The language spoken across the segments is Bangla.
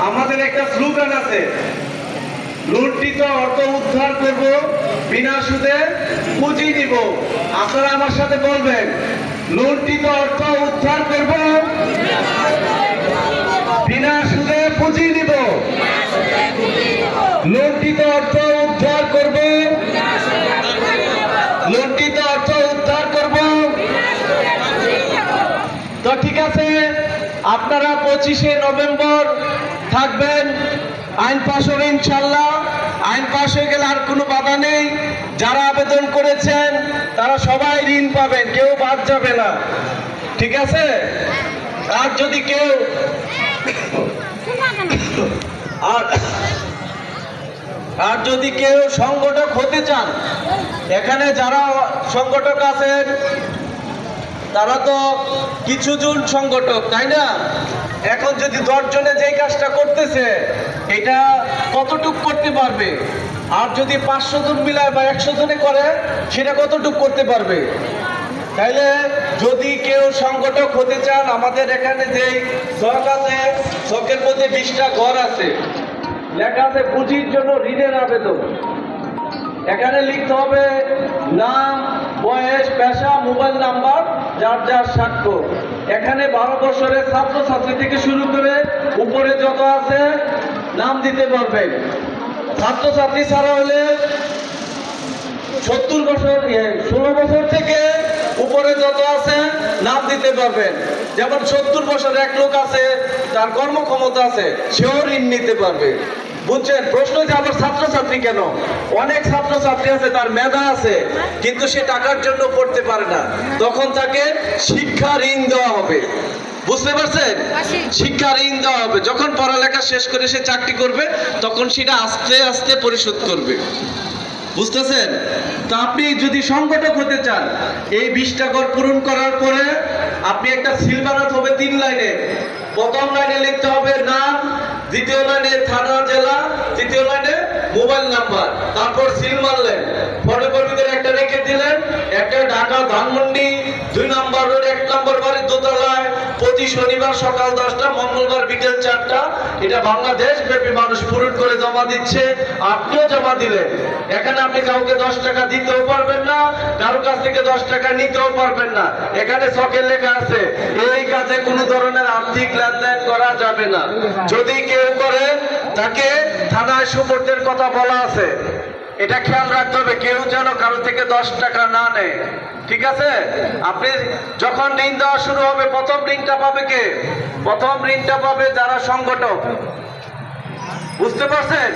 আমাদের একটা স্লোগান আছে, লুণ্ঠিত অর্থ উদ্ধার করব, বিনা সুদে পুঁজি নিব। আপনারা আমার সাথে বলবেন, লুণ্ঠিত অর্থ উদ্ধার করব, বিনা সুদে পুঁজি নিব। লুণ্ঠিত অর্থ উদ্ধার করব, লুণ্ঠিত অর্থ উদ্ধার করব। তো ঠিক আছে, আপনারা 25শে নভেম্বর থাকবেন। আইন পাশ হবে ইনশাল্লাহ। আইন পাশ হয়ে গেলে আর কোনো বাধা নেই। যারা আবেদন করেছেন তারা সবাই ঋণ পাবেন, কেউ বাদ যাবে না। ঠিক আছে? আর যদি কেউ আর যদি কেউ সংগঠক হতে চান, এখানে যারা সংগঠক আছেন তারা তো কিছুজন সংগঠক, তাই না? এখন যদি 10 জনে যেই কাজটা করতেছে, এটা কতটুক করতে পারবে? আর যদি 500 জন মিলায় বা 100 জনে করে, সেটা কতটুক করতে পারবে? তাইলে যদি কেউ সংগঠক হতে চান, আমাদের এখানে যেই ছক আছে, ছকের মধ্যে 20টা ঘর আছে, লেখা আছে পুঁজির জন্য ঋণের আবেদন। এখানে লিখতে হবে নাম, বয়স, পেশা, মোবাইল নাম্বার, যার যার স্বাক্ষর। এখানে 12 বছরের ছাত্রছাত্রী থেকে শুরু করে উপরে যত আছে নাম দিতে পারবেন। ছাত্রছাত্রী ছাড়া হলে 16 বছর থেকে উপরে যত আছে নাম দিতে পারবেন। যেমন 70 বছরের এক লোক আছে, তার কর্মক্ষমতা আছে, সেও ঋণ নিতে পারবে। বুঝছেন? প্রশ্ন যে আবার ছাত্রছাত্রী কেন? অনেক ছাত্রছাত্রী আছে, তার মেধা আছে, কিন্তু সে টাকার জন্য পড়তে পারে না, তখন তাকে শিক্ষা ঋণ দেওয়া হবে। বুঝতে পারছেন? শিক্ষা ঋণ দেওয়া হবে। যখন পড়ালেখা শেষ করে সে চাকরি করবে, তখন সেটা আস্তে আস্তে পরিশোধ করবে। বুঝতেছেন? তো আপনি যদি সংগঠক হতে চান, এই 20টা ঘর পূরণ করার পরে আপনি একটা সিল বানাতে হবে 3 লাইনে। প্রথম লাইনে লিখতে হবে নাম, দ্বিতীয় লাইনে থানা, জেলা, তৃতীয় লাইনে মোবাইল নাম্বার। তারপর সিল মারলেন, ফটোকপিদের একটা রেখে দিলেন, একটা ঢাকা ধানমন্ডি 2 নম্বর রোড 1 নম্বর বাড়ির দোতলায়, প্রতি শনিবার সকাল 10টা, মঙ্গলবার বিকেল 4টা। এটা বাংলাদেশ ব্যাপী মানুষ পূরণ করে জমা দিচ্ছে, আপনিও জমা দিলেন। এখানে আপনি কাউকে 10 টাকা দিতেও পারবেন না, কারো কাছ থেকে 10 টাকা নিতেও পারবেন না। এখানে ছকে লেখা আছে, এই কাজে কোনো ধরনের আর্থিক লেনদেন করা যাবে না। যদি কেউ করে, তাকে থানায় সুপর্দের কথা বলা আছে। এটা খেয়াল রাখতে হবে, কেউ যেন কারো থেকে 10 টাকা না নেয়। ঠিক আছে? আপনি যখন ঋণ দেওয়া শুরু হবে, প্রথম ঋণটা পাবে কে? প্রথম ঋণটা পাবে যারা সংগঠক। বুঝতে পারছেন?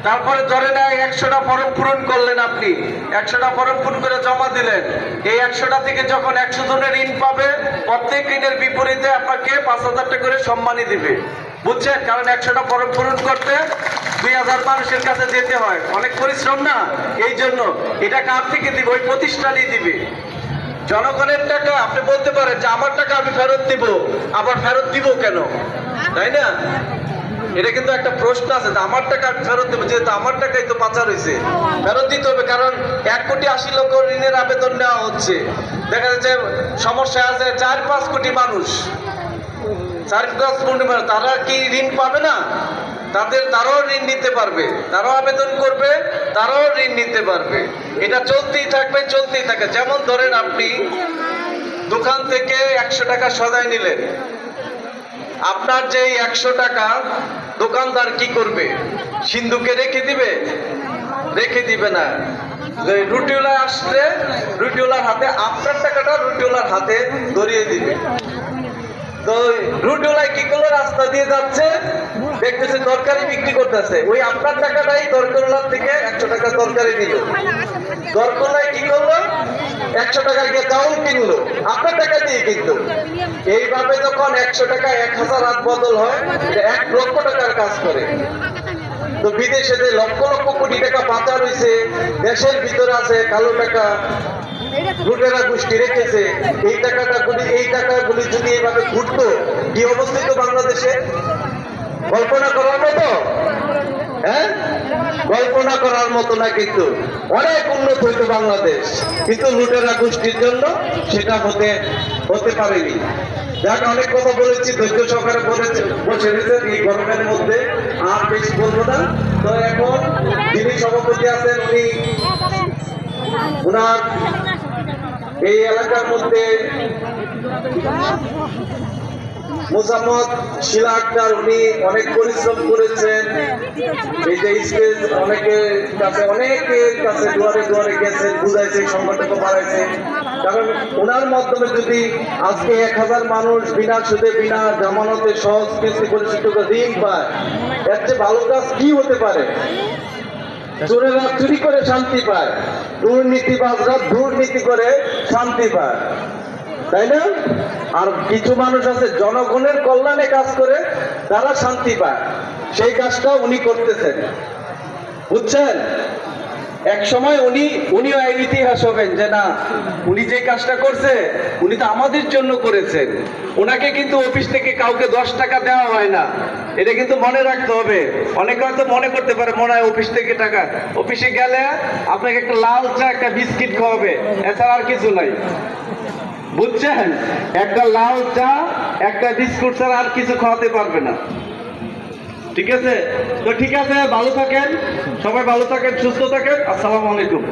তারপরে ধরে নেয় 100টা ফর্ম পূরণ করলেন, আপনি 100টা ফর্ম পূরণ করে জমা দিলেন। এই 100টা থেকে যখন 100 জনের ঋণ পাবে, প্রত্যেক ঋণের বিপরীতে আপনাকে 5000 টাকা করে সম্মানী দিবে। বুঝছেন? কারণ 100টা ফর্ম পূরণ করতে 2000 মানুষের কাছে যেতে হয়, অনেক পরিশ্রম না? এই জন্য এটা কার থেকে দিবে? ওই প্রতিষ্ঠানই দিবে। জনগণের টাকা। আপনি বলতে পারেন যে আমার টাকা আমি ফেরত দিব, আবার ফেরত দিব কেন? তাই না? এটা কিন্তু একটা প্রশ্ন আছে, যে আমার টাকা ফেরত দেবো, যেহেতু আমার টাকাই তো পাচার হয়েছে, ফেরত দিতে হবে। কারণ 1,80,00,000 ঋণের আবেদন নেওয়া হচ্ছে। দেখা যাচ্ছে সমস্যা আছে 4-5 কোটি মানুষ, 4-5 কোটি মানুষ, তারা কি ঋণ পাবে না? তারাও ঋণ নিতে পারবে, তারাও আবেদন করবে, তারাও ঋণ নিতে পারবে। এটা চলতেই থাকবে, চলতেই থাকে। যেমন ধরেন আপনি দোকান থেকে 100 টাকা সদাই নিলেন, আপনার যে 100 টাকা দোকানদার কি করবে? সিন্ধুকে রেখে দিবে? রেখে দিবে না। রুটিওয়ালা আসলে রুটিওয়ালার হাতে আপনার টাকাটা রুটিওয়ালার হাতে ধরিয়ে দিবে। তো রুটিওয়ালায় কি করলো? রাস্তা দিয়ে যাচ্ছে, দেখতেছে তরকারি বিক্রি করতেছে, ওই আপনার টাকাটাই দরকার থেকে 100 টাকা তরকারি নিল। দরকার কি করলো? 100 টাকা গিয়ে চাউল কিনলো, আপনার টাকা দিয়ে কিনলো। এইভাবে যখন 100 টাকা 1000 হাত বদল হয়, 1 লক্ষ টাকার কাজ করে। তো বিদেশে যে লক্ষ লক্ষ কোটি টাকা পাচার হয়েছে, দেশের ভিতরে আছে কালো টাকা, লুটেরা গোষ্ঠী রেখেছে। এই টাকাগুলি যদি এইভাবে ঘুরতো, কি অবস্থিত বাংলাদেশে? কল্পনা করার মতো? হ্যাঁ, কল্পনা করার মতো না, কিন্তু অনেক উন্নত হইতো বাংলাদেশ, কিন্তু লুটেরা গোষ্ঠীর জন্য সেটা হতে পারেনি। যাক, অনেক কথা বলেছি, ধৈর্য সহকারে বসে রয়েছেন এই গরমের মধ্যে, আর বেশি বলবো না। তো এখন যিনি সভাপতি আছেন উনি উনার এই এলাকার মধ্যে মোসাম্মদ শিলা আক্তার, উনি অনেক পরিশ্রম করেছেন। এই যে স্টেজ অনেকের কাছে দুয়ারে দুয়ারে গেছেন, বুঝাইছে, সংগঠন বাড়াইছে। কারণ ওনার মাধ্যমে যদি আজকে 1000 মানুষ বিনা সুদে বিনা জামানতে সহজ কিস্তি পরিশোধ ঋণ পায়, এর চেয়ে ভালো কাজ কি হতে পারে? চোরেরা চুরি করে শান্তি পায়, দুর্নীতিবাজরা দুর্নীতি করে শান্তি পায়, তাই না? আর কিছু মানুষ আছে জনগণের কল্যাণে কাজ করে, তারা শান্তি পায়। সেই কাজটা উনি করতেছেন, বুঝছেন? এক সময় উনিও এই ইতিহাস হবেন যে না, উনি যে কাজটা করছে উনি তো আমাদের জন্য করেছেন। ওনাকে কিন্তু অফিস থেকে কাউকে 10 টাকা দেওয়া হয় না, এটা কিন্তু মনে রাখতে হবে। অনেকে হয়তো মনে করতে পারে মনে হয় অফিস থেকে টাকা, অফিসে গেলে আপনাকে একটা লাল চা একটা বিস্কিট খাওয়াবে, এছাড়া আর কিছু নাই, বুঝছেন? একটা লাল চা একটা বিস্কুট ছাড়া আর কিছু খাওয়াতে পারবে না। ঠিক আছে? তো ঠিক আছে, ভালো থাকেন সবাই, ভালো থাকেন, সুস্থ থাকেন। আসসালামু আলাইকুম।